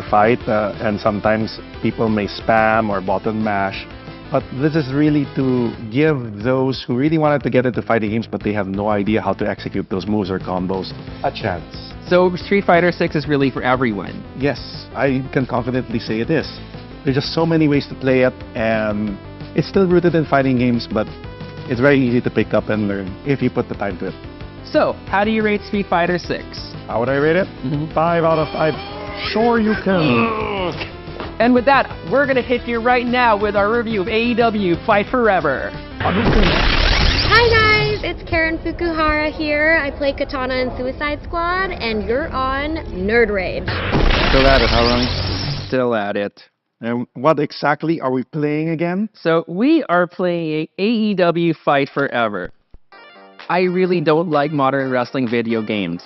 fight, and sometimes people may spam or button mash. But this is really to give those who really wanted to get into fighting games but they have no idea how to execute those moves or combos a chance. So Street Fighter 6 is really for everyone. Yes, I can confidently say it is. There's just so many ways to play it, and it's still rooted in fighting games, but it's very easy to pick up and learn if you put the time to it. So, how do you rate Street Fighter 6? How would I rate it? 5 out of 5. Sure you can. And with that, we're gonna hit you right now with our review of AEW Fight Forever. Hi guys, it's Karen Fukuhara here. I play Katana in Suicide Squad, and you're on Nerd Rage. Still at it, how long? Still at it. And what exactly are we playing again? So we are playing AEW Fight Forever. I really don't like modern wrestling video games.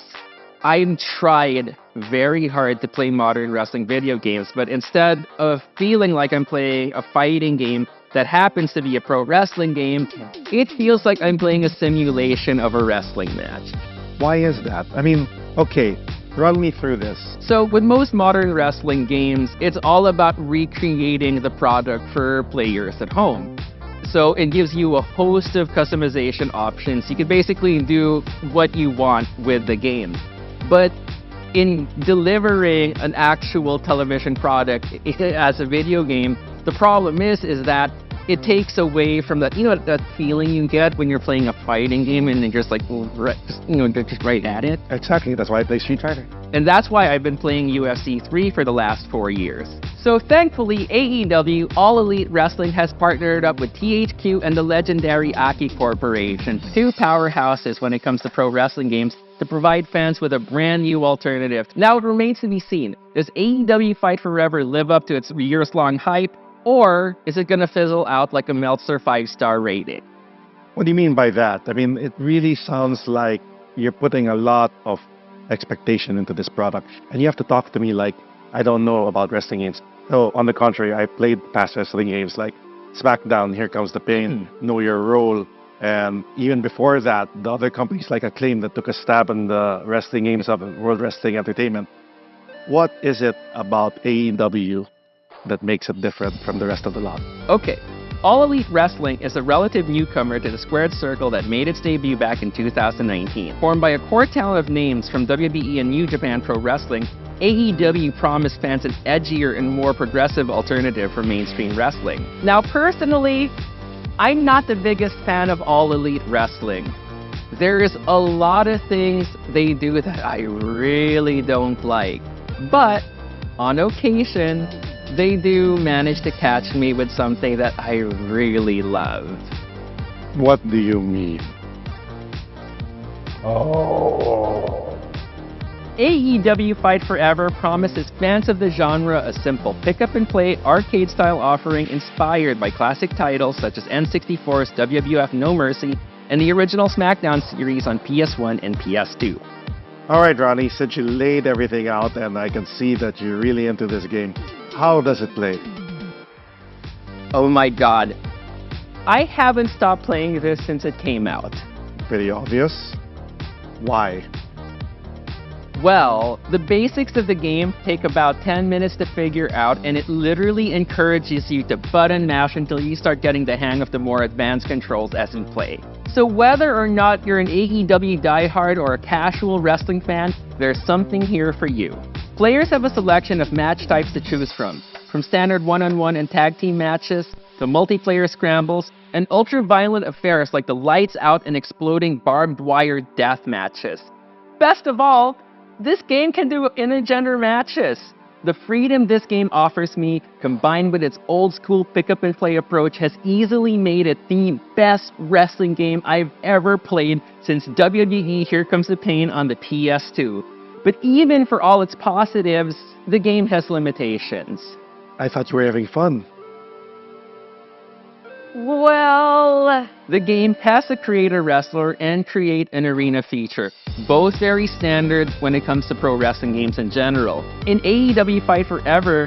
I tried very hard to play modern wrestling video games, but instead of feeling like I'm playing a fighting game that happens to be a pro wrestling game, it feels like I'm playing a simulation of a wrestling match. Why is that? I mean, okay, run me through this. So with most modern wrestling games, it's all about recreating the product for players at home. So it gives you a host of customization options. You can basically do what you want with the game. But in delivering an actual television product as a video game, the problem is that it takes away from that, that feeling you get when you're playing a fighting game and you're just like, just right at it. Exactly, that's why I play Street Fighter. And that's why I've been playing UFC 3 for the last 4 years. So thankfully, AEW, All Elite Wrestling, has partnered up with THQ and the legendary Aki Corporation, two powerhouses when it comes to pro wrestling games, to provide fans with a brand new alternative. Now it remains to be seen, does AEW Fight Forever live up to its years-long hype, or is it gonna fizzle out like a Meltzer 5-star rating? What do you mean by that? I mean, it really sounds like you're putting a lot of expectation into this product, and you have to talk to me like I don't know about wrestling games. So, on the contrary, I played past wrestling games like SmackDown, Here Comes the Pain, Know Your Role, and even before that, the other companies like Acclaim that took a stab in the wrestling games of World Wrestling Entertainment. What is it about AEW that makes it different from the rest of the lot? Okay, All Elite Wrestling is a relative newcomer to the squared circle that made its debut back in 2019. Formed by a core talent of names from WBE and New Japan Pro Wrestling, AEW promised fans an edgier and more progressive alternative for mainstream wrestling. Now personally, I'm not the biggest fan of All Elite Wrestling. There is a lot of things they do that I really don't like. But on occasion, they do manage to catch me with something that I really love. What do you mean? Oh. AEW Fight Forever promises fans of the genre a simple pick-up-and-play arcade-style offering inspired by classic titles such as N64's WWF No Mercy and the original SmackDown series on PS1 and PS2. Alright, Ronnie, since you laid everything out and I can see that you're really into this game, how does it play? Oh my god. I haven't stopped playing this since it came out. Pretty obvious. Why? Well, the basics of the game take about 10 minutes to figure out, and it literally encourages you to button mash until you start getting the hang of the more advanced controls as you play. So whether or not you're an AEW diehard or a casual wrestling fan, there's something here for you. Players have a selection of match types to choose from standard one-on-one and tag team matches, to multiplayer scrambles, and ultra-violent affairs like the lights out and exploding barbed wire death matches. Best of all, this game can do intergender matches. The freedom this game offers me, combined with its old-school pick-up-and-play approach, has easily made it the best wrestling game I've ever played since WWE Here Comes the Pain on the PS2. But even for all its positives, the game has limitations. I thought you were having fun. Well, the game has a create a wrestler and create an arena feature, both very standard when it comes to pro wrestling games in general. In AEW Fight Forever,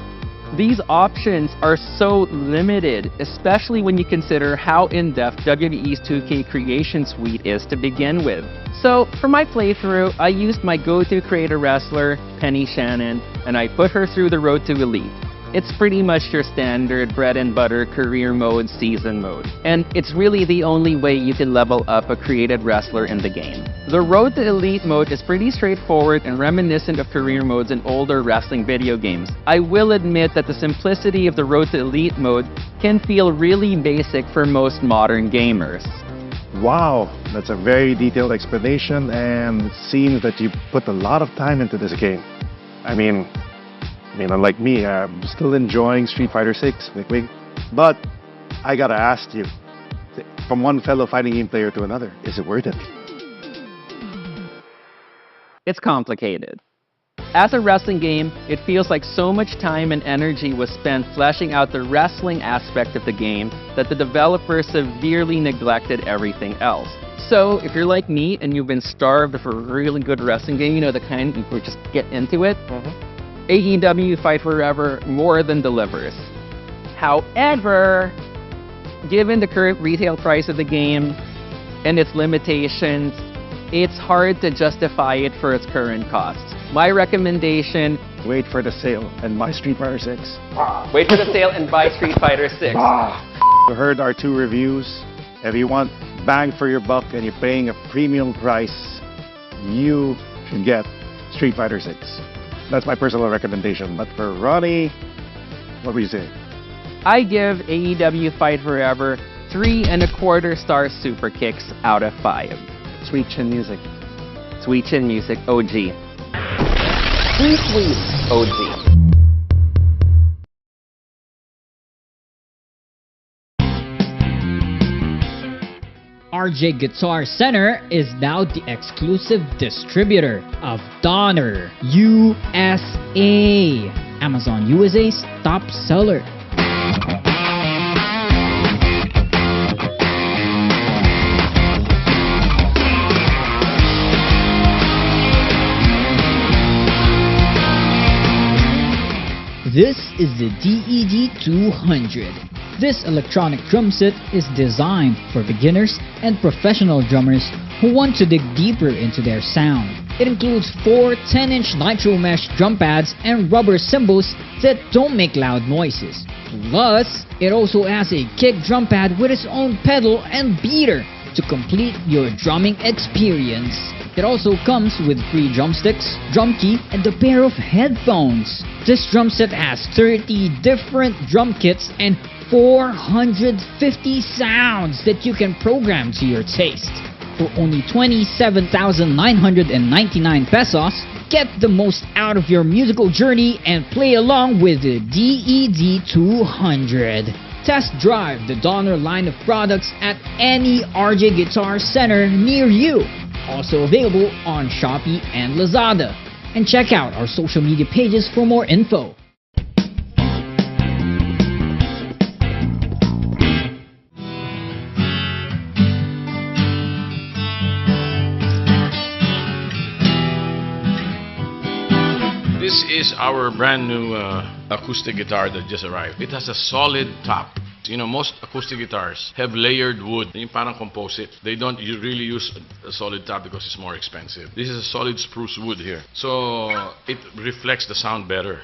These options are so limited, especially when you consider how in-depth WWE's 2K Creation Suite is to begin with. So, for my playthrough, I used my go-to creator wrestler, Penny Shannon, and I put her through the road to Elite. It's pretty much your standard bread and butter career mode, season mode. And it's really the only way you can level up a created wrestler in the game. The road to Elite mode is pretty straightforward and reminiscent of career modes in older wrestling video games. I will admit that the simplicity of the road to Elite mode can feel really basic for most modern gamers. Wow, that's a very detailed explanation, and it seems that you put a lot of time into this game. I mean, unlike me, I'm still enjoying Street Fighter 6, but I gotta ask you, from one fellow fighting game player to another, is it worth it? It's complicated. As a wrestling game, it feels like so much time and energy was spent fleshing out the wrestling aspect of the game that the developers severely neglected everything else. So, if you're like me and you've been starved for a really good wrestling game, you know, the kind where you just get into it, AEW Fight Forever more than delivers. However, given the current retail price of the game and its limitations, it's hard to justify it for its current cost. My recommendation: wait for the sale and buy Street Fighter 6. Wait for the sale and buy Street Fighter 6. You heard our 2 reviews. If you want bang for your buck and you're paying a premium price, you should get Street Fighter 6. That's my personal recommendation. But for Ronnie, what would you say? I give AEW Fight Forever 3.25 star super kicks out of 5. Sweet chin music. Sweet chin music, OG. Sweet OG. RJ Guitar Center is now the exclusive distributor of Donner USA, Amazon USA's top seller. This is the DED200. This electronic drum set is designed for beginners and professional drummers who want to dig deeper into their sound. It includes 4 10-inch nitro mesh drum pads and rubber cymbals that don't make loud noises. Plus, it also has a kick drum pad with its own pedal and beater to complete your drumming experience. It also comes with free drumsticks, drum key, and a pair of headphones. This drum set has 30 different drum kits and 450 sounds that you can program to your taste. For only 27,999 pesos, get the most out of your musical journey and play along with the DED200. Test drive the Donner line of products at any RJ Guitar Center near you. Also available on Shopee and Lazada. And check out our social media pages for more info. This is our brand new acoustic guitar that just arrived. It has a solid top. You know, most acoustic guitars have layered wood, yung parang composite. They don't really use a solid top because it's more expensive. This is a solid spruce wood here, so it reflects the sound better.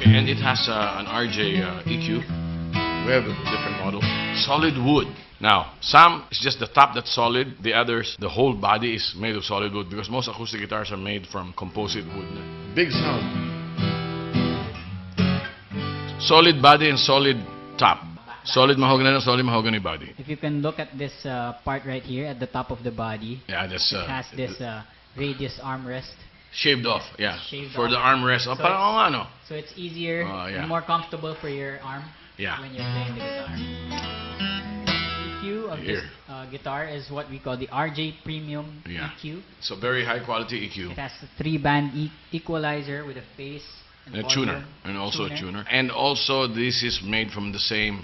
And it has an RJ EQ. We have a different model. Solid wood. Now, some it's just the top that's solid. The others, the whole body is made of solid wood because most acoustic guitars are made from composite wood. Big sound. Solid body and solid top. Solid mahogany and solid mahogany body. If you can look at this part right here at the top of the body, yeah, that's it has this radius armrest. Shaved off, yeah. Shaved for off. the armrest. So so it's easier and more comfortable for your arm when you're playing the guitar. EQ of this guitar is what we call the RJ Premium EQ. So very high quality EQ. It has a 3-band equalizer with a phase and a tuner, and also a tuner. And also this is made from the same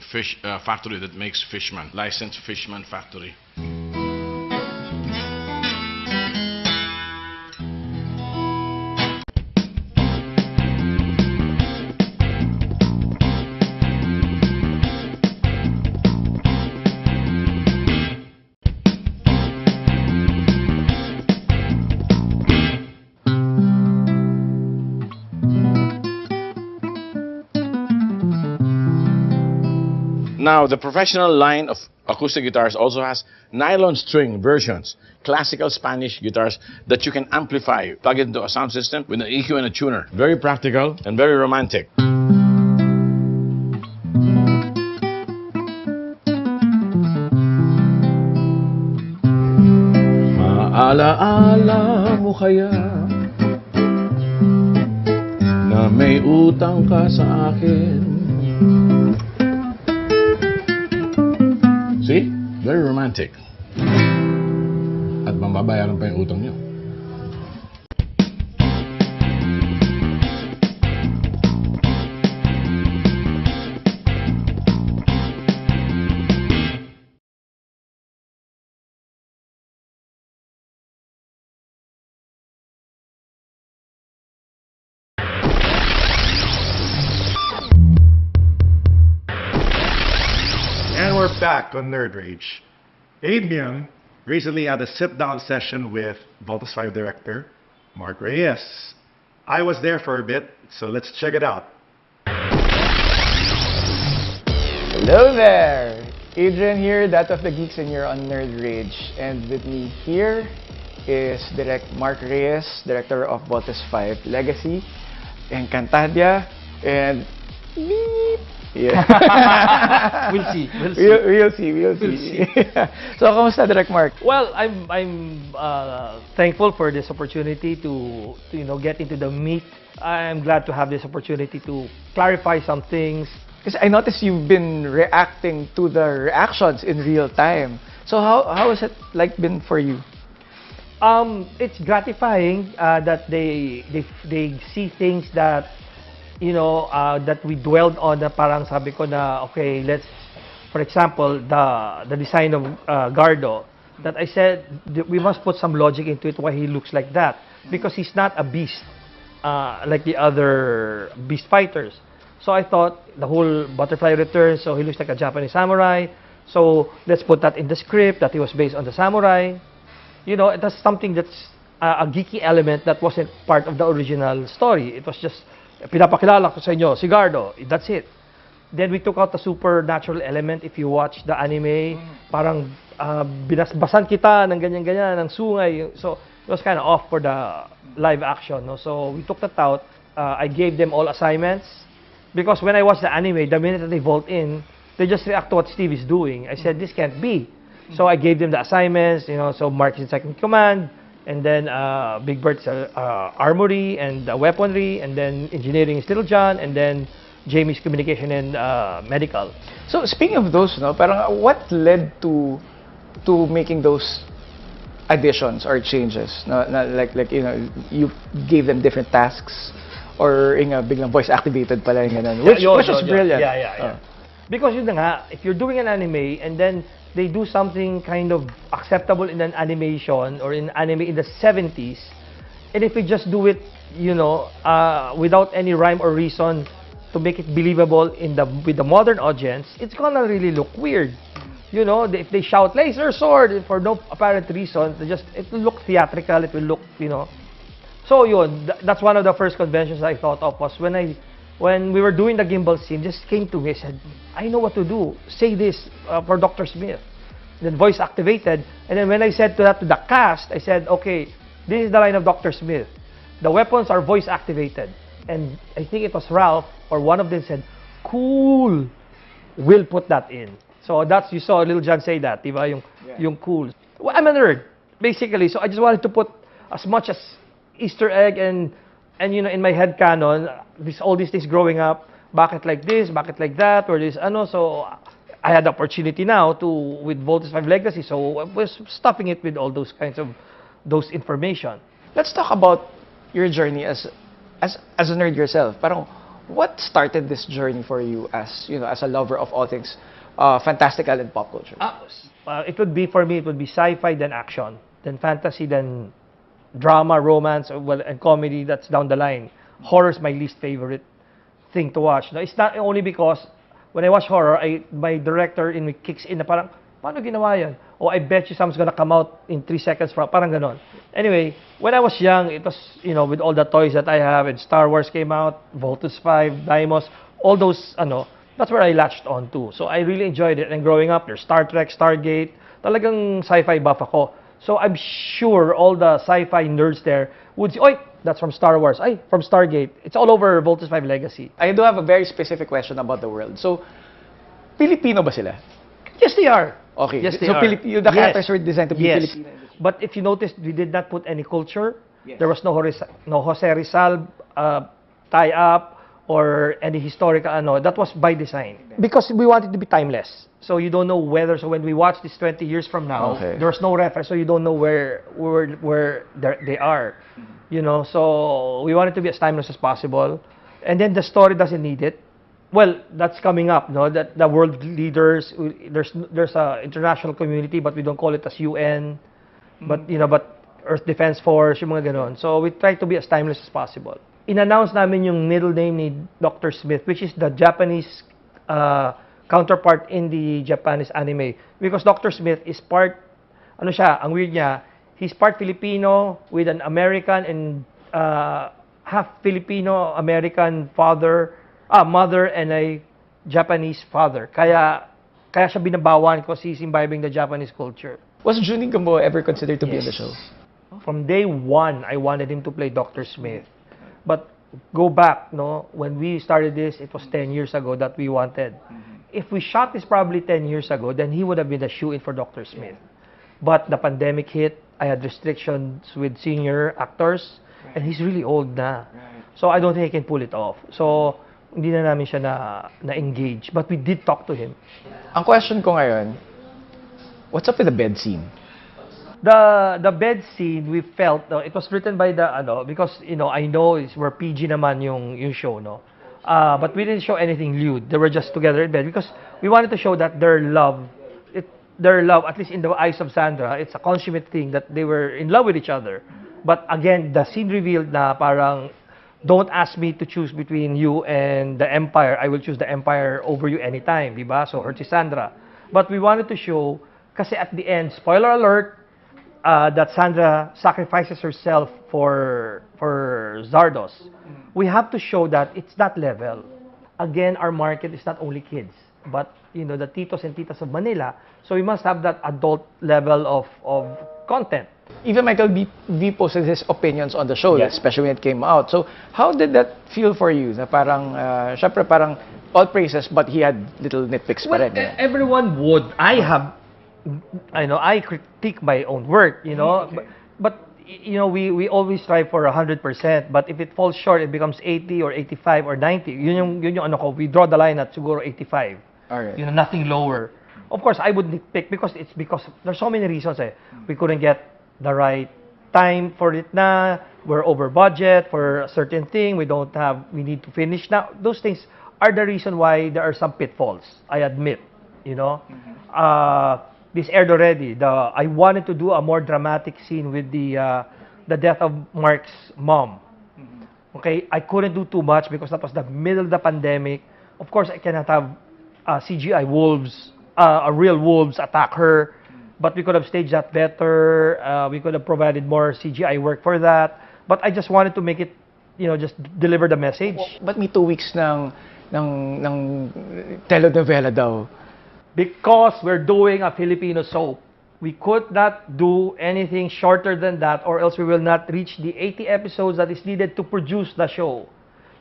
factory that makes Fishman, licensed Fishman factory. Now, the professional line of acoustic guitars also has nylon string versions, classical Spanish guitars that you can amplify, plug it into a sound system with an EQ and a tuner. Very practical and very romantic. Maalaala mo kaya na may utang ka sa akin? See? Very romantic. At mababayaran pa yung utang niyo. And we're back on Nerd Rage. Adrian recently had a sit-down session with Voltus 5 director Mark Reyes. I was there for a bit, so let's check it out. Hello there! Adrian here, that of the geeks, and you're on Nerd Rage. And with me here is Direct Mark Reyes, director of Voltus 5 Legacy, Encantadia, and beep. Yeah. We'll see. We'll see. So, kamusta, Direct Mark? Well, I'm thankful for this opportunity to get into the meat. I'm glad to have this opportunity to clarify some things. Because I noticed you've been reacting to the reactions in real time. So how has it been for you? It's gratifying that they see things that that we dwelled on. Na parang sabi ko na okay, let's, for example, the design of Gardo. That I said we must put some logic into it why he looks like that, because he's not a beast like the other beast fighters. So I thought the whole butterfly return, so he looks like a Japanese samurai. So let's put that in the script that he was based on the samurai. That's something that's a geeky element that wasn't part of the original story. It was just pinapakilala ko sa inyo, si Gardo. That's it. Then we took out the supernatural element. If you watch the anime, parang binasbasan kita ng ganyan-ganyan, ng sungay. So it was kind of off for the live action. No? So we took that out. I gave them all assignments. Because when I watch the anime, the minute that they vault in, they just react to what Steve is doing. I said, this can't be. So I gave them the assignments, so Mark is in second command, and then Big Bird's armory and weaponry, and then engineering is Little John, and then Jamie's communication and medical. So speaking of those, parang what led to making those additions or changes? You gave them different tasks, or biglang voice activated pala yung ganun, which was brilliant. Yeah. Because yun na nga, if you're doing an anime and then they do something kind of acceptable in an animation or in anime in the 70s, and if we just do it, without any rhyme or reason to make it believable with the modern audience, it's gonna really look weird. If they shout laser sword for no apparent reason, it will look theatrical. It will look, So that's one of the first conventions I thought of was when we were doing the gimbal scene, just came to me, said, I know what to do. Say this for Dr. Smith. Then voice activated. And then when I said that to the cast, I said, okay, this is the line of Dr. Smith. The weapons are voice activated. And I think it was Ralph or one of them said, cool, we'll put that in. So you saw Little John say that, diba? Yung cool. Well, I'm a nerd, basically. So I just wanted to put as much as Easter egg and in my head canon, all these things growing up, bakit like this, bakit like that, or this, so I had the opportunity now with Voltus 5 Legacy, so I was stuffing it with all those kinds of, those information. Let's talk about your journey as a nerd yourself. Parang, what started this journey for you as a lover of all things fantastical and pop culture? For me, it would be sci-fi, then action, then fantasy, then drama, romance, and comedy. That's down the line. Horror is my least favorite thing to watch. Now, it's not only because when I watch horror, my director in me kicks in na parang, paano ginawa yan? Oh, I bet you something's gonna come out in 3 seconds from, parang ganon. Anyway, when I was young, it was, with all the toys that I have, and Star Wars came out, Voltus 5, Dimos, all those, that's where I latched on to. So I really enjoyed it. And growing up, there's Star Trek, Stargate, talagang sci-fi buff ako. So I'm sure all the sci-fi nerds there would say, "Oy, that's from Star Wars. Ay, from Stargate." It's all over Voltes 5 Legacy. I do have a very specific question about the world. So, Filipino ba sila? Yes, they are. Okay. Yes, they so are. The characters were designed to be Yes. Filipino. But if you notice, we did not put any culture. Yes. There was no Jose Rizal tie-up or any historical ano. That was by design. Because we wanted to be timeless. So you don't know whether, so when we watch this 20 years from now, Okay. there's no reference, so you don't know where they are. You know, so we wanted to be as timeless as possible. And then the story doesn't need it. Well, that's coming up, no? That the world leaders, there's a international community, but we don't call it as UN. But you know, but Earth Defense Force, yung mga ganon. So we try to be as timeless as possible. In-announce namin yung middle name ni Dr. Smith, which is the Japanese counterpart in the Japanese anime. Because Dr. Smith is part, ano siya, ang weird niya, he's part Filipino with an American and half Filipino-American mother and a Japanese father. Kaya siya binabawan because he's imbibing the Japanese culture. Was Junie Gamboa ever considered to be in the show? From day one, I wanted him to play Dr. Smith. But go back, no, when we started this, it was 10 years ago that we wanted. If we shot this probably 10 years ago, then he would have been the shoe-in for Dr. Smith. But the pandemic hit, I had restrictions with senior actors, and he's really old na. So I don't think he can pull it off. So hindi na namin siya na-engage. But we did talk to him. Ang question ko ngayon, what's up with the bed scene? The bed scene, we felt, it was written by because, you know, I know we're PG naman yung show, no? But we didn't show anything lewd. They were just together in bed because we wanted to show that their love, at least in the eyes of Sandra, it's a consummate thing that they were in love with each other. But again, the scene revealed na parang, don't ask me to choose between you and the Empire. I will choose the Empire over you anytime, diba? So, hurt si Sandra. But we wanted to show, kasi at the end, spoiler alert, that Sandra sacrifices herself for Zardos. We have to show that it's that level. Again, our market is not only kids, but you know, the titos and titas of Manila. So we must have that adult level of content. Even Michael V posted his opinions on the show, Yes. especially when it came out. So how did that feel for you? Na parang, syempre parang all praises, but he had little nitpicks pa rin. Everyone would. I critique my own work, you know, but you know, we always strive for 100%, but if it falls short, it becomes 80 or 85 or 90. Yun yung ano ko, we draw the line at siguro 85. Alright. You know, nothing lower. Of course, I would nitpick because there's so many reasons. We couldn't get the right time for it na, we're over budget for a certain thing, we need to finish now. Those things are the reason why there are some pitfalls, I admit, you know. This aired already. I wanted to do a more dramatic scene with the death of Mark's mom. Okay, I couldn't do too much because that was the middle of the pandemic. Of course, I cannot have CGI wolves, real wolves attack her. But we could have staged that better. We could have provided more CGI work for that. But I just wanted to make it, you know, just deliver the message. Ba't may 2 weeks ng telenovela daw? Because we're doing a Filipino soap. We could not do anything shorter than that, or else we will not reach the 80 episodes that is needed to produce the show.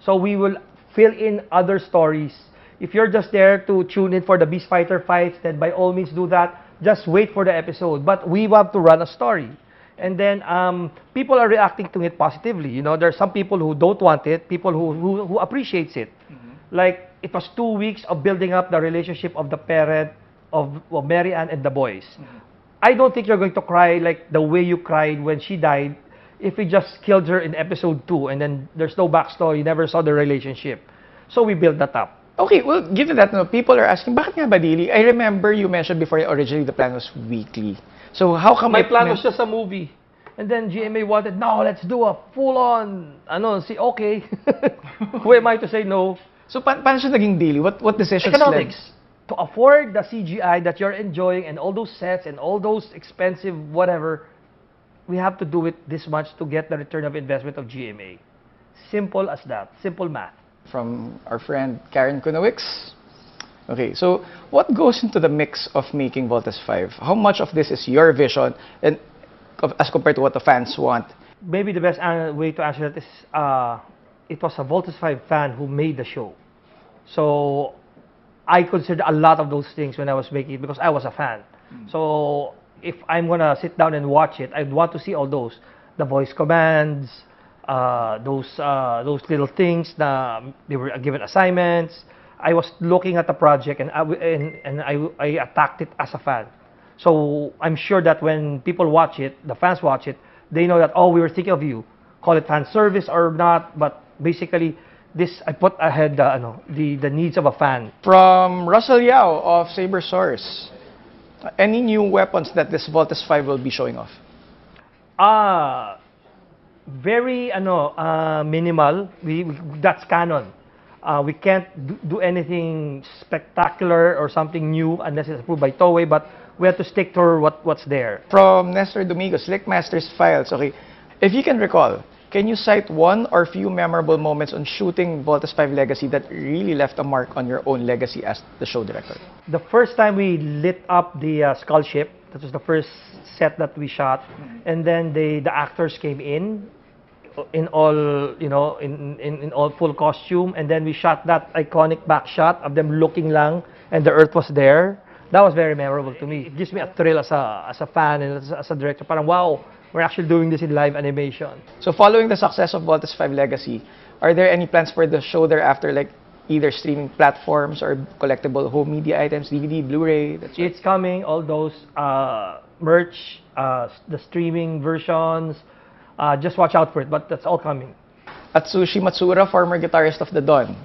So we will fill in other stories. If you're just there to tune in for the Beast Fighter fights, then by all means do that. Just wait for the episode. But we want to run a story. And then people are reacting to it positively. You know, there are some people who don't want it, people who appreciates it. Like, it was 2 weeks of building up the relationship of the parent of Mary Ann and the boys. I don't think you're going to cry like the way you cried when she died if we just killed her in episode 2 and then there's no backstory, you never saw the relationship. So we built that up. Okay, well, given that, no, people are asking, bakit nga ba daily? I remember you mentioned before originally the plan was weekly. So how come My plan was just a movie. And then GMA wanted, no, let's do a full-on, okay. Who am I to say no? So paano siya naging daily? What decisions Economics. To afford the CGI that you're enjoying and all those sets and all those expensive whatever, we have to do it this much to get the return of investment of GMA. Simple as that. Simple math. From our friend Karen Kunowicz, Okay, so what goes into the mix of making Voltes 5? How much of this is your vision and as compared to what the fans want? Maybe the best way to answer that is it was a Voltes 5 fan who made the show. So I considered a lot of those things when I was making it because I was a fan. So if I'm gonna sit down and watch it, I'd want to see all those, the voice commands, those little things. They were given assignments. I was looking at the project and I attacked it as a fan. So I'm sure that when people watch it, the fans watch it, they know that, oh, we were thinking of you. Call it fan service or not, but basically this I put ahead the needs of a fan. From Russell Yao of Saber Source, any new weapons that this Voltes 5 will be showing off? Very minimal. That's canon. We can't do anything spectacular or something new unless it's approved by Toei, but we have to stick to what's there. From Nestor Domingo, Slick Masters Files. Okay, if you can recall, can you cite one or few memorable moments on shooting Voltes 5 Legacy that really left a mark on your own legacy as the show director? The first time we lit up the Skull Ship, that was the first set that we shot, and then the actors came in all in all full costume, and then we shot that iconic back shot of them looking lang and the Earth was there. That was very memorable to me. It gives me a thrill as a fan and as a director. Parang wow, we're actually doing this in live animation. So following the success of Voltes 5 Legacy, are there any plans for the show thereafter, like either streaming platforms or collectible home media items, DVD, Blu-ray? It's coming, all those merch, the streaming versions. Just watch out for it, but that's all coming. Atsushi Matsura, former guitarist of The Dawn.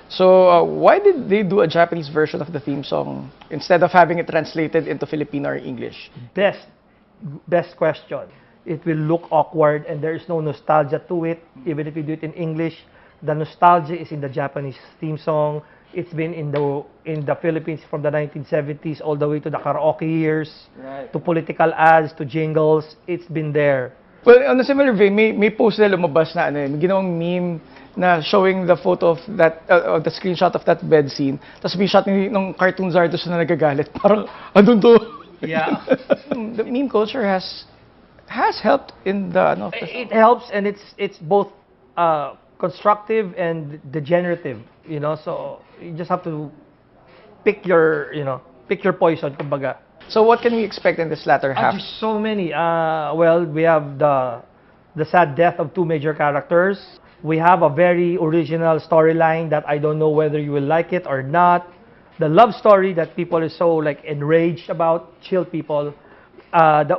So why did they do a Japanese version of the theme song instead of having it translated into Filipino or English? Best question. It will look awkward and there is no nostalgia to it, even if you do it in English. The nostalgia is in the Japanese theme song. It's been in the Philippines from the 1970s all the way to the karaoke years, to political ads, to jingles. It's been there. Well, on a similar vein, may post na lumabas na may ginawang meme na showing the photo of that, the screenshot of that bed scene. Tapos may shot ng cartoon Zardos na nagagalit. Parang, andun to. Yeah. The meme culture has helped in the... It helps, and it's both constructive and degenerative, so you just have to pick your poison, kumbaga. So what can we expect in this latter half? There's so many. Well, we have the sad death of two major characters. We have a very original storyline that I don't know whether you will like it or not. The love story that people are so enraged about, chill people,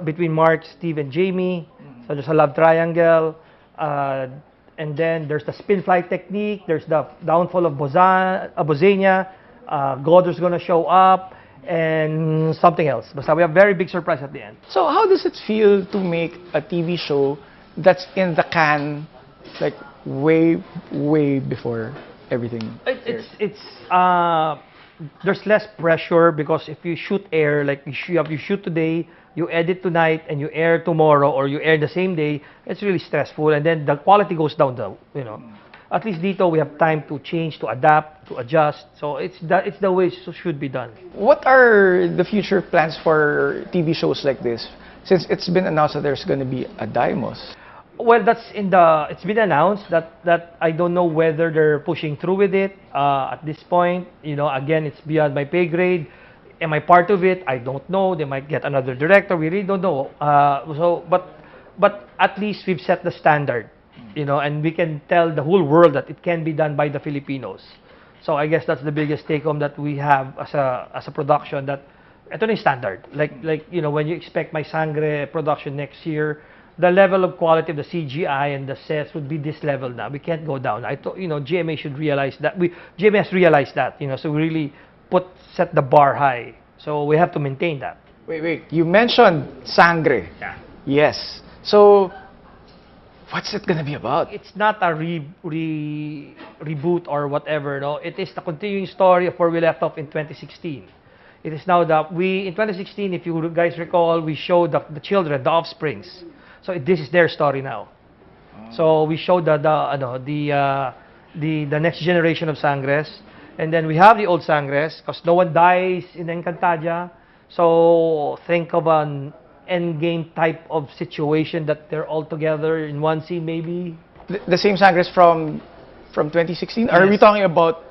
between Mark, Steve, and Jamie. So there's a love triangle. And then there's the spin flight technique. There's the downfall of Bozania. Godor's gonna show up. And something else. But we have a very big surprise at the end. So how does it feel to make a TV show that's in the can, way before everything? There's less pressure because if you shoot you shoot today, you edit tonight, and you air tomorrow, or you air the same day, it's really stressful, and then the quality goes down. At least dito we have time to change, to adapt, to adjust. So it's the way it should be done. What are the future plans for TV shows like this? Since it's been announced that there's going to be a Daimos. Well, it's been announced that I don't know whether they're pushing through with it at this point. Again, it's beyond my pay grade. Am I part of it? I don't know. They might get another director. We really don't know. But at least we've set the standard. And we can tell the whole world that it can be done by the Filipinos. So I guess that's the biggest take-home that we have as a production, that ito na yung standard. When you expect my Sangre production next year, the level of quality of the CGI and the sets would be this level now. We can't go down. GMA should realize that. GMA has realized that. So we really set the bar high. So we have to maintain that. Wait. You mentioned Sangre. Yeah. Yes. So what's it gonna be about? It's not a reboot or whatever. No, it is the continuing story of where we left off in 2016. It is now in 2016, if you guys recall, we showed the children, the offsprings. So this is their story now. So we showed the next generation of Sangres, And then we have the old Sangres, because no one dies in Encantadia. So think of an endgame type of situation that they're all together in one scene, maybe. The same Sangres from 2016? Or are we Yes. talking about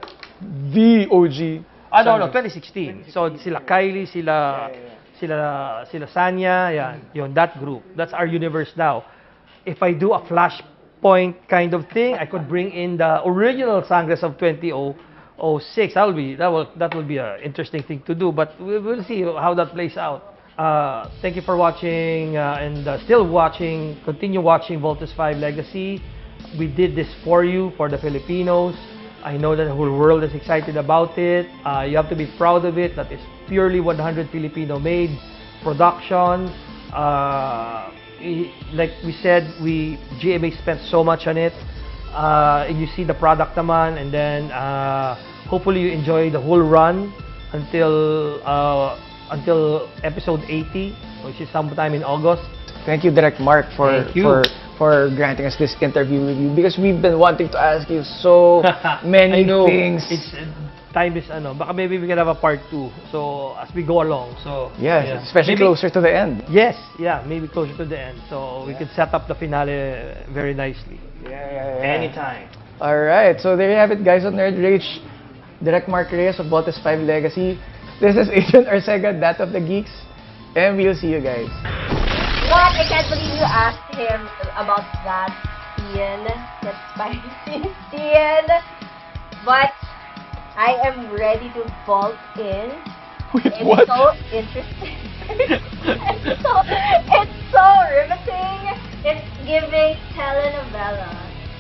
the OG? No, Sangres? 2016. So sila Kylie, sila Sanya, yan. Yun, that group. That's our universe now. If I do a flashpoint kind of thing, I could bring in the original Sangres of 2006. That will be an interesting thing to do, but we'll see how that plays out. Thank you for watching and still watching. Continue watching Voltes 5 Legacy. We did this for you, for the Filipinos. I know that the whole world is excited about it. You have to be proud of it. That is purely 100 Filipino-made production. Like we said, GMA spent so much on it. And you see the product naman, and then hopefully you enjoy the whole run until episode 80, which is sometime in August. Thank you, Direct Mark, Thank you. for granting us this interview with you, because we've been wanting to ask you so many I know. things. Time is baka maybe we can have a part 2. So as we go along. So Yes, especially Maybe- closer to the end. Yes, yeah, maybe closer to the end. So we can set up the finale very nicely. Yeah. Anytime. All right, so there you have it, guys, on Nerd Rage. Direct Mark Reyes of Voltes 5 Legacy. This is Adrian Arcega, that of the Geeks, and we'll see you guys. What? I can't believe you asked him about that, Ian. That spicy Ian. But I am ready to vault in. With It's what? so interesting. it's so riveting. It's giving telenovela.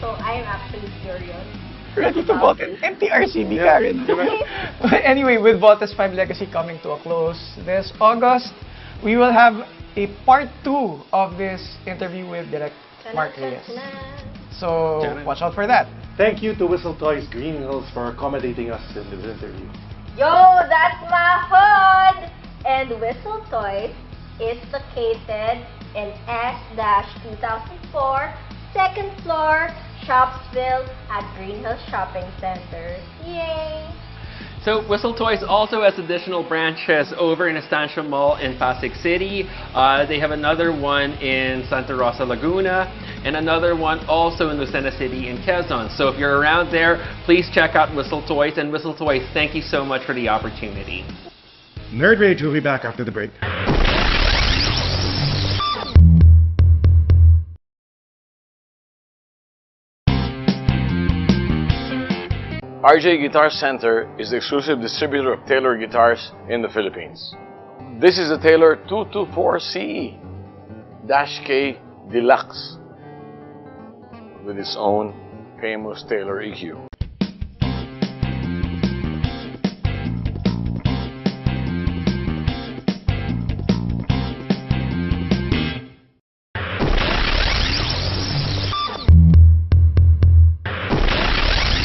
So I'm actually curious. Ready to vote in MTRCB, Karen. Anyway, with Voltes 5 Legacy coming to a close this August, we will have a part 2 of this interview with Direct Mark Reyes. So watch out for that. Thank you to Whistle Toys Green Hills for accommodating us in this interview. Yo, that's my hood! And Whistle Toys is located in S-2004, second floor, Shopsville at Green Hills Shopping Center. Yay! So Whistle Toys also has additional branches over in Estancia Mall in Pasig City. They have another one in Santa Rosa, Laguna, and another one also in Lucena City in Quezon. So if you're around there, please check out Whistle Toys. And Whistle Toys, thank you so much for the opportunity. Nerd Rage will be back after the break. RJ Guitar Center is the exclusive distributor of Taylor guitars in the Philippines. This is the Taylor 224CE-K Deluxe with its own famous Taylor EQ.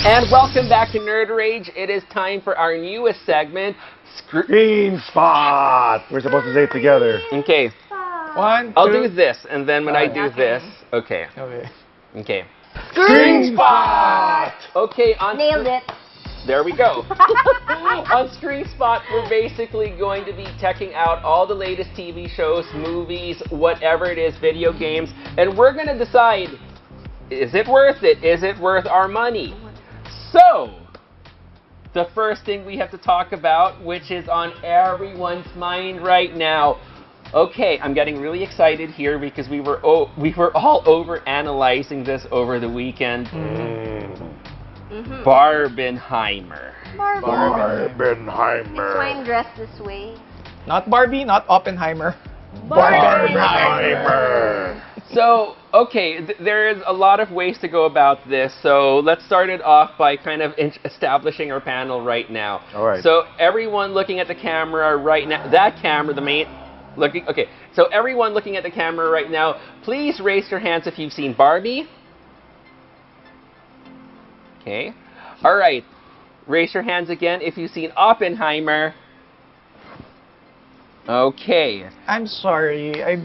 And welcome back to Nerd Rage. It is time for our newest segment, Green Spot! We're supposed to say it together. Okay, One, I'll two, do this, and then when I do Okay. this, okay. Okay. Green Spot! Okay, on Nailed it. There we go. On Screen Spot, we're basically going to be checking out all the latest TV shows, movies, whatever it is, video games, and we're going to decide, is it worth it? Is it worth our money? So, the first thing we have to talk about, which is on everyone's mind right now. Okay, I'm getting really excited here because we were all over analyzing this over the weekend. Barbenheimer. It's why I'm dressed this way. Not Barbie, not Oppenheimer. Barbenheimer! So, okay, there is a lot of ways to go about this. So let's start it off by kind of establishing our panel right now. All right. So everyone looking at the camera right now, that camera, the main, looking, okay. So everyone looking at the camera right now, please raise your hands if you've seen Barbie. Okay. All right. Raise your hands again if you've seen Oppenheimer. Okay. I'm sorry, I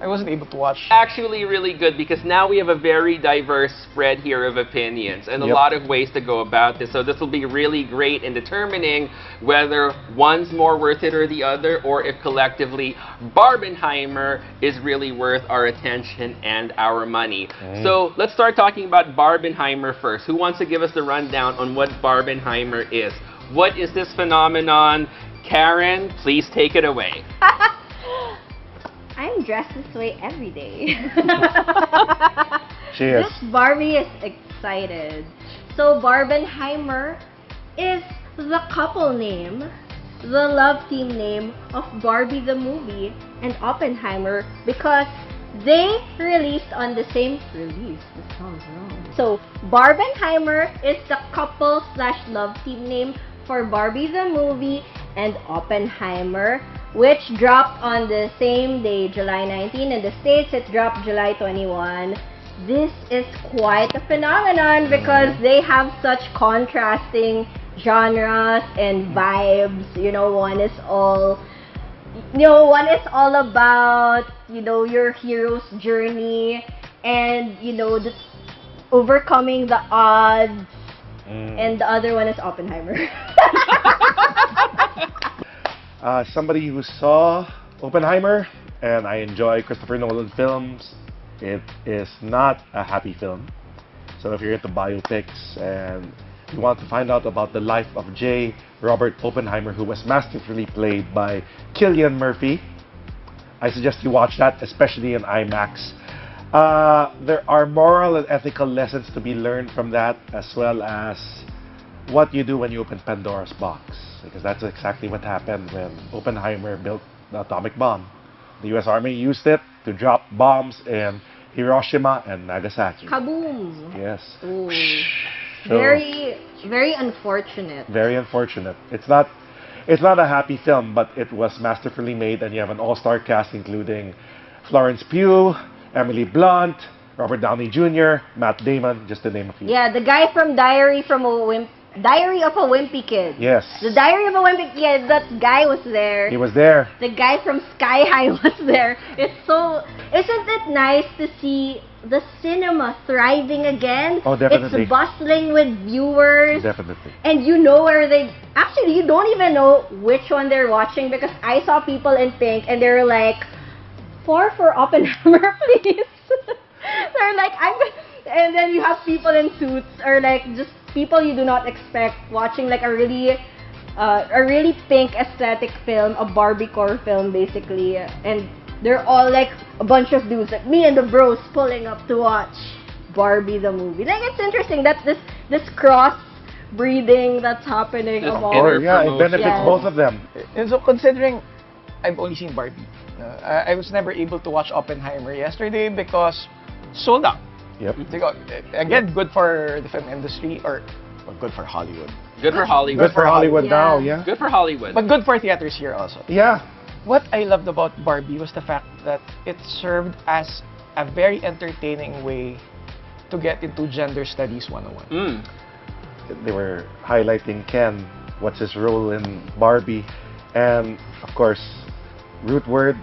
I wasn't able to watch. Actually really good because now we have a very diverse spread here of opinions and a Yep. lot of ways to go about this. So this will be really great in determining whether one's more worth it or the other, or if collectively Barbenheimer is really worth our attention and our money. So let's start talking about Barbenheimer first. Who wants to give us the rundown on what Barbenheimer is? What is this phenomenon? Karen, please take it away. I'm dressed this way every day. She is. This Barbie is excited. So Barbenheimer is the couple name, the love team name of Barbie the movie and Oppenheimer because they released on the same release. This sounds wrong. So Barbenheimer is the couple / love team name for Barbie the movie and Oppenheimer, which dropped on the same day, July 19. In the States, it dropped July 21. This is quite a phenomenon because they have such contrasting genres and vibes. One is all about, your hero's journey and, the overcoming the odds. And the other one is Oppenheimer. Somebody who saw Oppenheimer, and I enjoy Christopher Nolan films, it is not a happy film. So if you're into biopics and you want to find out about the life of J. Robert Oppenheimer, who was masterfully played by Cillian Murphy, I suggest you watch that, especially in IMAX. There are moral and ethical lessons to be learned from that, as well as what you do when you open Pandora's box. Because that's exactly what happened when Oppenheimer built the atomic bomb. The US Army used it to drop bombs in Hiroshima and Nagasaki. Kaboom! Yes. Ooh. So, Very, very unfortunate. very unfortunate. It's not a happy film, but it was masterfully made, and you have an all-star cast including Florence Pugh, Emily Blunt, Robert Downey Jr., Matt Damon, just to name a few. Yeah, the guy from Diary of a Wimpy Kid. Yes. The Diary of a Wimpy Kid, that guy was there. He was there. The guy from Sky High was there. Isn't it nice to see the cinema thriving again? Oh, definitely. It's bustling with viewers. Definitely. And you know where actually, you don't even know which one they're watching because I saw people in pink and they were like, 4 for Oppenheimer, please. They're like, and then you have people in suits or like just people you do not expect watching like a really pink aesthetic film, a Barbie-core film basically, and they're all like a bunch of dudes like me and the bros pulling up to watch Barbie the movie. Like it's interesting that this cross breeding that's happening This among inner It promotion. benefits Yes. both of them. And so considering I've only seen Barbie, I was never able to watch Oppenheimer yesterday because sold out. Yep. Again, good for the film industry or good for Hollywood. Good for Hollywood. Good for Hollywood Yeah. now, yeah. Good for Hollywood. But good for theaters here also. Yeah. What I loved about Barbie was the fact that it served as a very entertaining way to get into gender studies 101. They were highlighting Ken, what's his role in Barbie, and of course, root word,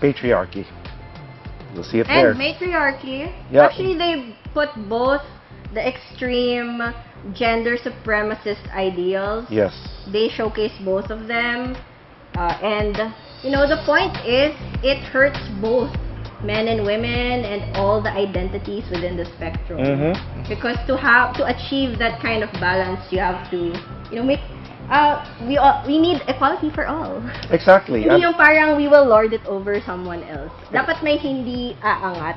patriarchy. You'll see it there. And matriarchy. Yeah. Actually, they put both the extreme gender supremacist ideals. Yes. They showcase both of them. And, the point is, it hurts both men and women and all the identities within the spectrum. Mm-hmm. Because to achieve that kind of balance, you have to, make we need equality for all. Exactly. Hindi yung parang we will lord it over someone else. Dapat may hindi aangat.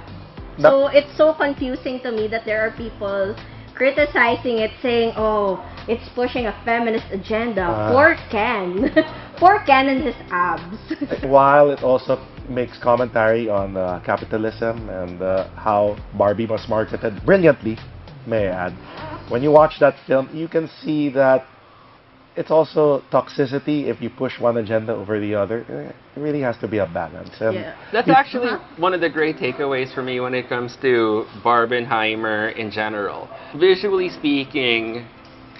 So it's so confusing to me that there are people criticizing it, saying, "Oh, it's pushing a feminist agenda." Poor Ken, poor Ken and his abs. While it also makes commentary on capitalism and how Barbie was marketed brilliantly, may I add. When you watch that film, you can see that it's also toxicity if you push one agenda over the other. It really has to be a balance. And Yeah. That's actually one of the great takeaways for me when it comes to Barbenheimer in general. Visually speaking,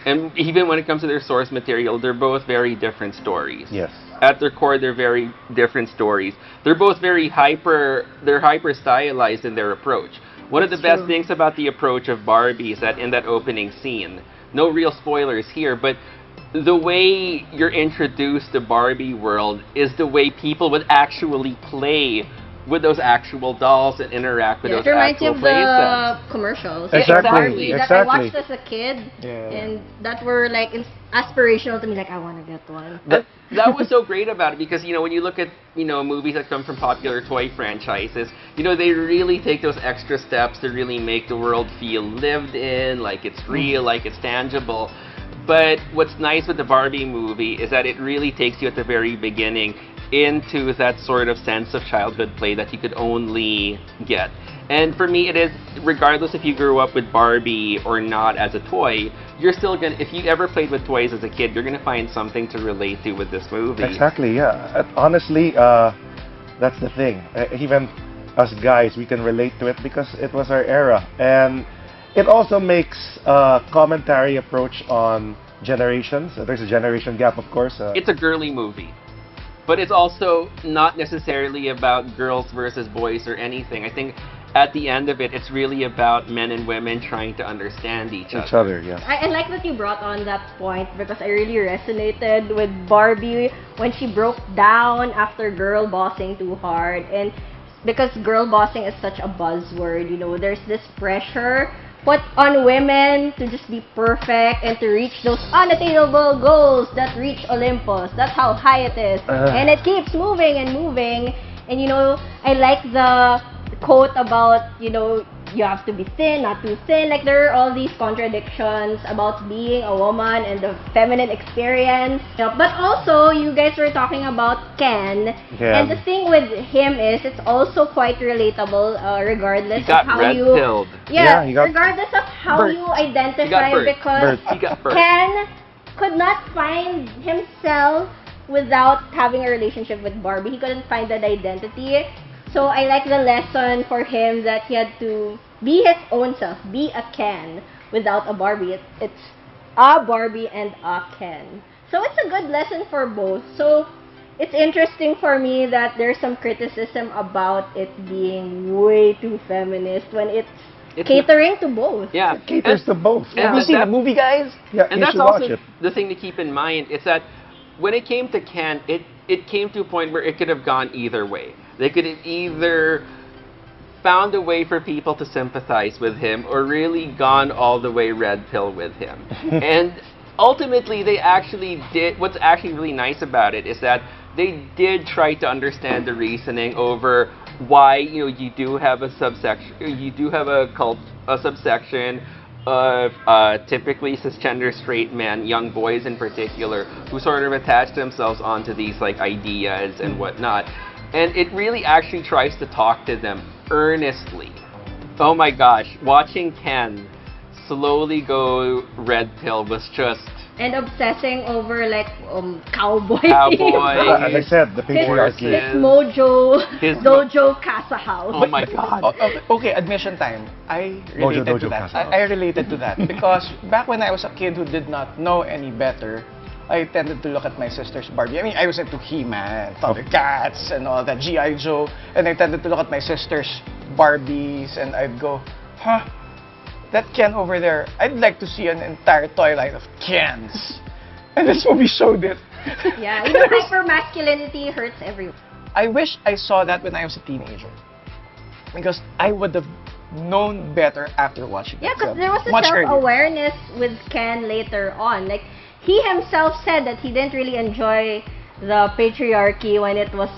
and even when it comes to their source material, they're both very different stories. yes. at their core, they're very different stories. They're both very they're hyper stylized in their approach. One of the best things about the approach of Barbie is that in that opening scene, no real spoilers here, but the way you're introduced to Barbie world is the way people would actually play with those actual dolls and interact with those it reminds you actual of play the sets. commercials. Exactly, Barbie that I exactly. watched as a kid, Yeah. and that were like aspirational to me. Like, I want to get one. That was so great about it because, you know, when you look at, you know, movies that come from popular toy franchises, you know, they really take those extra steps to really make the world feel lived in, like it's real, like it's tangible. But what's nice with the Barbie movie is that it really takes you at the very beginning into that sort of sense of childhood play that you could only get. And for me, it is, regardless if you grew up with Barbie or not as a toy, you're still gonna, if you ever played with toys as a kid, you're gonna find something to relate to with this movie. Exactly, yeah. Honestly, that's the thing. Even us guys, we can relate to it because it was our era. And it also makes a commentary approach on generations. There's a generation gap, of course. It's a girly movie. But it's also not necessarily about girls versus boys or anything. I think at the end of it, it's really about men and women trying to understand each other. Yeah. I like that you brought on that point because I really resonated with Barbie when she broke down after girl bossing too hard. And because girl bossing is such a buzzword, you know, there's this pressure put on women to just be perfect and to reach those unattainable goals that reach Olympus. That's how high it is. And it keeps moving and moving. And, you know, I like the quote about, you know, you have to be thin, not too thin. Like, there are all these contradictions about being a woman and the feminine experience. But also, you guys were talking about Ken. Yeah. And the thing with him is, it's also quite relatable, regardless He got of how red you... pilled. Yeah, he got regardless of how burnt. you He got identify, burnt. because He got burnt. Ken could not find himself without having a relationship with Barbie. He couldn't find that identity. So I like the lesson for him that he had to be his own self, be a Ken without a Barbie. It's a Barbie and a Ken. So it's a good lesson for both. So it's interesting for me that there's some criticism about it being way too feminist when it's catering to both. Yeah. It caters to both. Have you seen the movie, guys? Yeah, And you that's should watch also it. the thing to keep in mind. It's that when it came to Ken, it came to a point where it could have gone either way. They could have either found a way for people to sympathize with him or really gone all the way red pill with him. And ultimately, they actually did. What's actually really nice about it is that they did try to understand the reasoning over why, you know, you do have a subsection, you do have a subsection of typically cisgender straight men, young boys in particular, who sort of attach themselves onto these like ideas and whatnot. And it really actually tries to talk to them earnestly. Oh my gosh, watching Ken slowly go red pill was just... And obsessing over like cowboy. As I said, the patriarchy. His dojo casa house. Oh my god. Okay, admission time. I related Dojo to that. Casa. I related to that because back when I was a kid who did not know any better, I tended to look at my sister's Barbie. I mean, I was into He-Man, Thundercats, and all that, G.I. Joe, and I tended to look at my sister's Barbies, and I'd go, huh, that Ken over there, I'd like to see an entire toy line of Kens. And this movie showed it. Yeah, you know, hyper-masculinity hurts everyone. I wish I saw that when I was a teenager. Because I would have known better after watching Yeah, that because film. there was a Much earlier. self-awareness with Ken later on. Like, he himself said that he didn't really enjoy the patriarchy when it was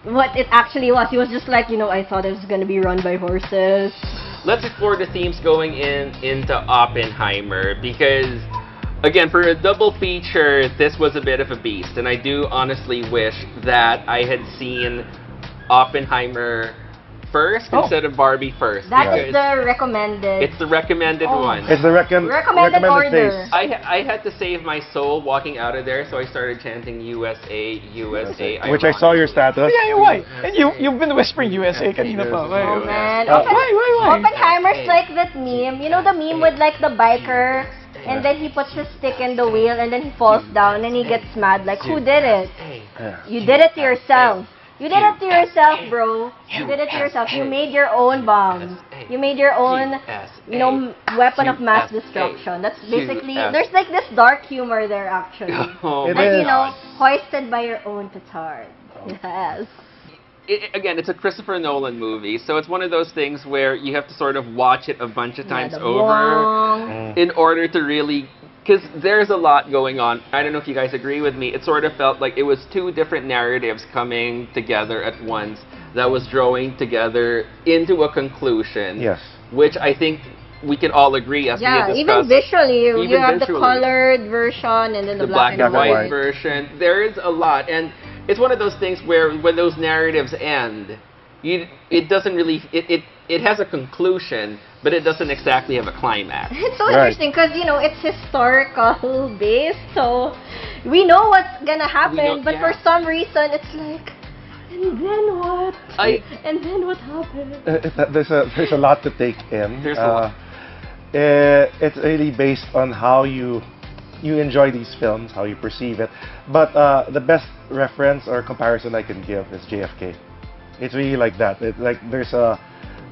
what it actually was. He was just like, you know, I thought it was going to be run by horses. Let's explore the themes going into Oppenheimer because, again, for a double feature, this was a bit of a beast. And I do honestly wish that I had seen Oppenheimer first instead of Barbie first. That is the recommended. It's the recommended one. It's the recommended order. face. I had to save my soul walking out of there, so I started chanting USA, USA. Which I saw your status. Yeah, why? And you've been whispering USA kanina pa. Oh man. Why? Oppenheimer's like that meme. You know the meme with like the biker and then he puts his stick in the wheel and then he falls down and he gets mad like, who did it? You did it to yourself. You did it to yourself, bro. You did it to yourself. You made your own bomb. You made your own, weapon of mass destruction. That's basically, there's like this dark humor there, actually. Like, hoisted by your own petard. Yes. Again, it's a Christopher Nolan movie, so it's one of those things where you have to sort of watch it a bunch of times over in order to really... Because there's a lot going on. I don't know if you guys agree with me. It sort of felt like it was two different narratives coming together at once that was drawing together into a conclusion. Yes. Which I think we can all agree as we have discussed. Even visually. You have the colored version and then the black and white version. There is a lot. And it's one of those things where when those narratives end, it doesn't really... It has a conclusion, but it doesn't exactly have a climax. It's so interesting because, it's historical based, so we know what's gonna happen, but for some reason, it's like, and then what? And then what happened? There's a lot to take in. There's a lot. It's really based on how you enjoy these films, how you perceive it. But the best reference or comparison I can give is JFK. It's really like that.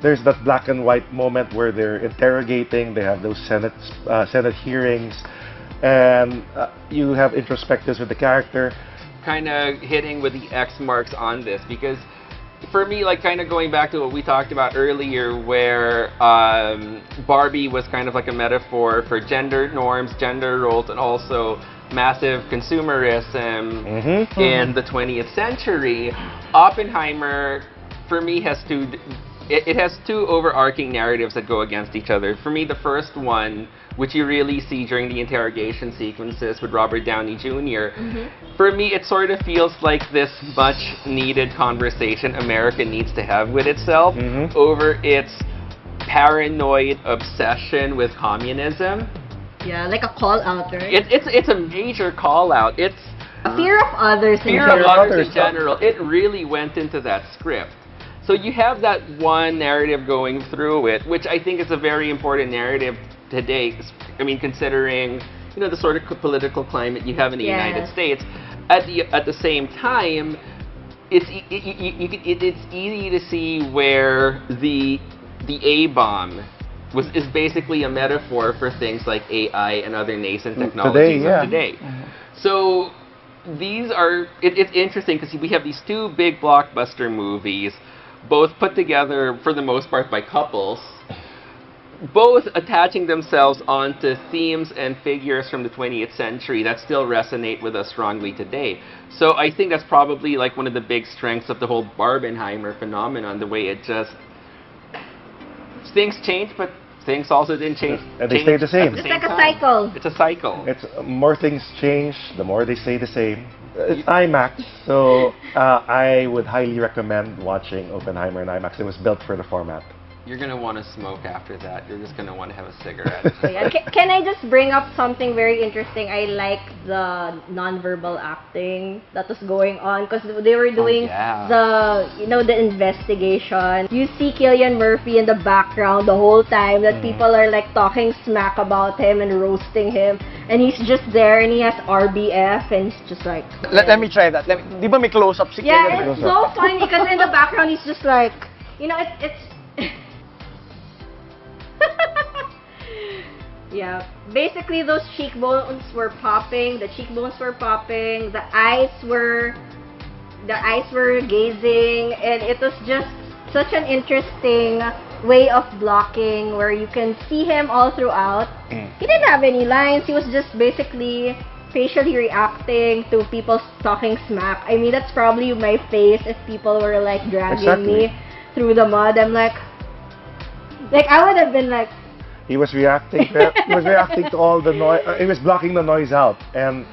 There's that black and white moment where they're interrogating, they have those Senate hearings, and you have introspectives with the character. Kind of hitting with the X marks on this, because for me, like kind of going back to what we talked about earlier, where Barbie was kind of like a metaphor for gender norms, gender roles, and also massive consumerism in the 20th century. Oppenheimer, for me, has it has two overarching narratives that go against each other. For me, the first one, which you really see during the interrogation sequences with Robert Downey Jr., for me, it sort of feels like this much-needed conversation America needs to have with itself over its paranoid obsession with communism. Yeah, like a call-out, right? It's a major call-out. It's a fear of others in general. Fear of others in general. It really went into that script. So you have that one narrative going through it, which I think is a very important narrative today. I mean, considering the sort of political climate you have in the United States. At the same time, it's easy to see where the A-bomb is basically a metaphor for things like AI and other nascent technologies of today. So these are it's interesting because we have these two big blockbuster movies, both put together for the most part by couples, both attaching themselves onto themes and figures from the 20th century that still resonate with us strongly today. So I think that's probably like one of the big strengths of the whole Barbenheimer phenomenon, the way it just... Things change, but things also didn't change. And they stay the same. It's like a cycle. It's a cycle. It's more things change, the more they stay the same. It's IMAX, so I would highly recommend watching Oppenheimer in IMAX. It was built for the format. You're going to want to smoke after that. You're just going to want to have a cigarette. Can I just bring up something very interesting? I like the non-verbal acting that was going on because they were doing the investigation. You see Cillian Murphy in the background the whole time that people are like talking smack about him and roasting him. And he's just there and he has RBF and he's just like... Let me try that. Di ba may close-up si Cillian? Yeah, it's so funny because in the background he's just like... it's... Yeah, basically those cheekbones were popping, the eyes were gazing, and it was just such an interesting way of blocking where you can see him all throughout. He didn't have any lines, he was just basically facially reacting to people talking smack. I mean, that's probably my face if people were like dragging me through the mud. I'm like I would have been like... He was reacting to all the noise. He was blocking the noise out. And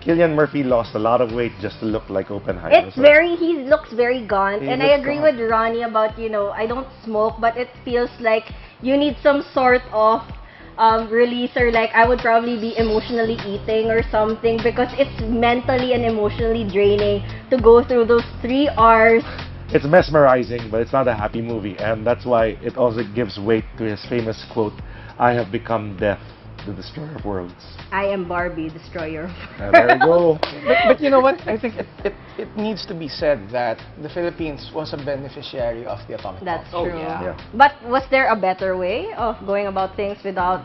Cillian Murphy lost a lot of weight just to look like Oppenheimer. He looks very gaunt. And I agree with Ronnie about, I don't smoke, but it feels like you need some sort of releaser. Like, I would probably be emotionally eating or something because it's mentally and emotionally draining to go through those 3 hours. It's mesmerizing, but it's not a happy movie, and that's why it also gives weight to his famous quote, "I have become death, the destroyer of worlds." I am Barbie, destroyer of worlds. There you go. But you know what? I think it needs to be said that the Philippines was a beneficiary of the atomic That's bomb. true. yeah. Yeah. But was there a better way of going about things without,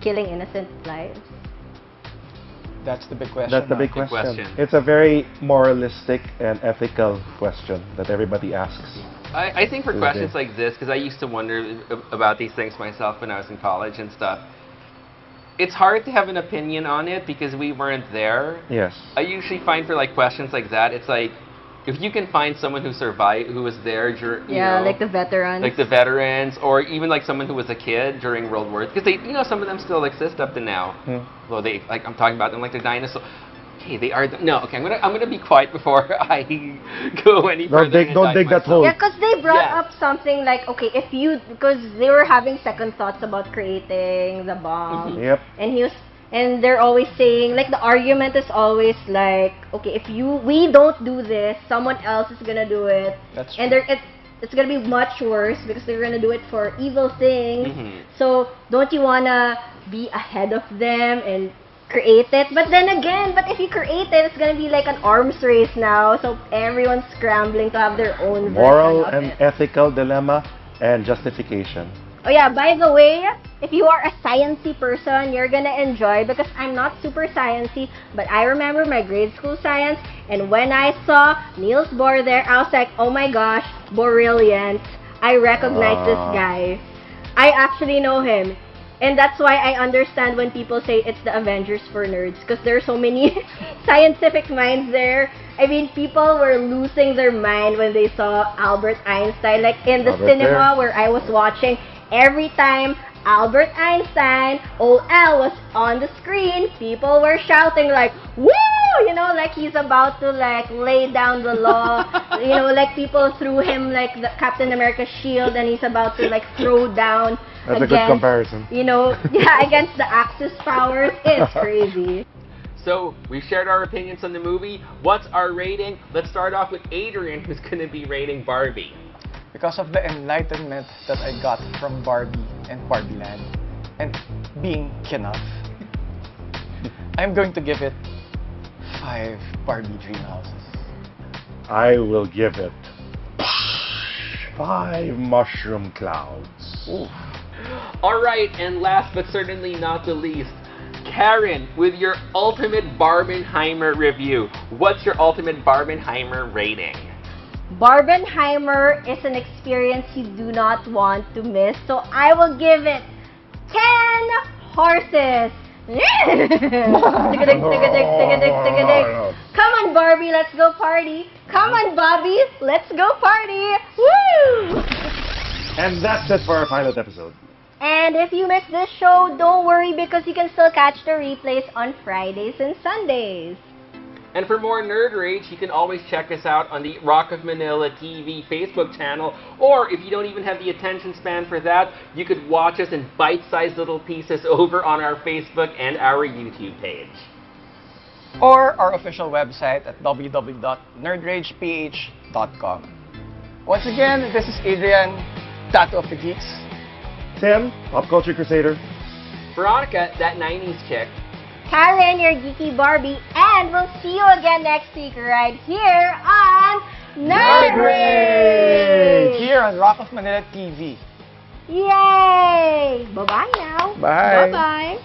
killing innocent lives? That's the big question. That's the now. big Big question. question. It's a very moralistic and ethical question that everybody asks. I think for Really questions good. like this, because I used to wonder about these things myself when I was in college and stuff, it's hard to have an opinion on it because we weren't there. Yes. I usually find for like questions like that, it's like if you can find someone who survived, who was there during, Yeah, like the veterans. like the veterans, or even like someone who was a kid during World War, because they, some of them still exist up to now. Well, they like I'm talking about them like they're dinosaurs. Okay, they are. No, okay, I'm gonna be quiet before I go any further. Don't dig that hole. Yeah, because they brought Yeah. up something like, okay, because they were having second thoughts about creating the bomb. Yep. And they're always saying, like, the argument is always like, okay, if we don't do this, someone else is gonna do it. That's And it's gonna be much worse because they're gonna do it for evil things. Mhm. So don't you wanna be ahead of them and create it? But then again, if you create it, it's gonna be like an arms race now. So everyone's scrambling to have their own Moral version of and it. ethical dilemma and justification. Oh yeah, by the way, if you are a sciencey person, you're gonna enjoy, because I'm not super sciencey, but I remember my grade school science, and when I saw Niels Bohr there, I was like, oh my gosh, brilliant. I recognize this guy. I actually know him. And that's why I understand when people say it's the Avengers for nerds, because there are so many scientific minds there. I mean, people were losing their mind when they saw Albert Einstein. Like in the Albert cinema there. where I was watching, every time Albert Einstein, old Al, was on the screen, people were shouting like, woo! Like he's about to like lay down the law. Like people threw him like the Captain America shield, and he's about to like throw down That's a against, good comparison. against the Axis powers. It's crazy. So we shared our opinions on the movie. What's our rating? Let's start off with Adrian, who's going to be rating Barbie. Because of the enlightenment that I got from Barbie and Barbie Land and being Kenneth, I'm going to give it 5 Barbie dream houses. I will give it 5 mushroom clouds. Ooh. All right, and last but certainly not the least, Karen, with your ultimate Barbenheimer review. What's your ultimate Barbenheimer rating? Barbenheimer is an experience you do not want to miss, so I will give it 10 horses. Tigadig, tigadig, tigadig, tigadig. Come on, Barbie, let's go party. Come on, Bobby, let's go party. Woo! And that's it for our pilot episode. And if you missed this show, don't worry, because you can still catch the replays on Fridays and Sundays. And for more Nerd Rage, you can always check us out on the Rock of Manila TV Facebook channel. Or if you don't even have the attention span for that, you could watch us in bite-sized little pieces over on our Facebook and our YouTube page. Or our official website at www.nerdrageph.com. Once again, this is Adrian, Tattoo of the Geeks. Tim, Pop Culture Crusader. Veronica, that 90s chick. Karen, your geeky Barbie, and we'll see you again next week right here on Nerd Rage! Here on Rock of Manila TV. Yay! Bye-bye now. Bye. Bye-bye.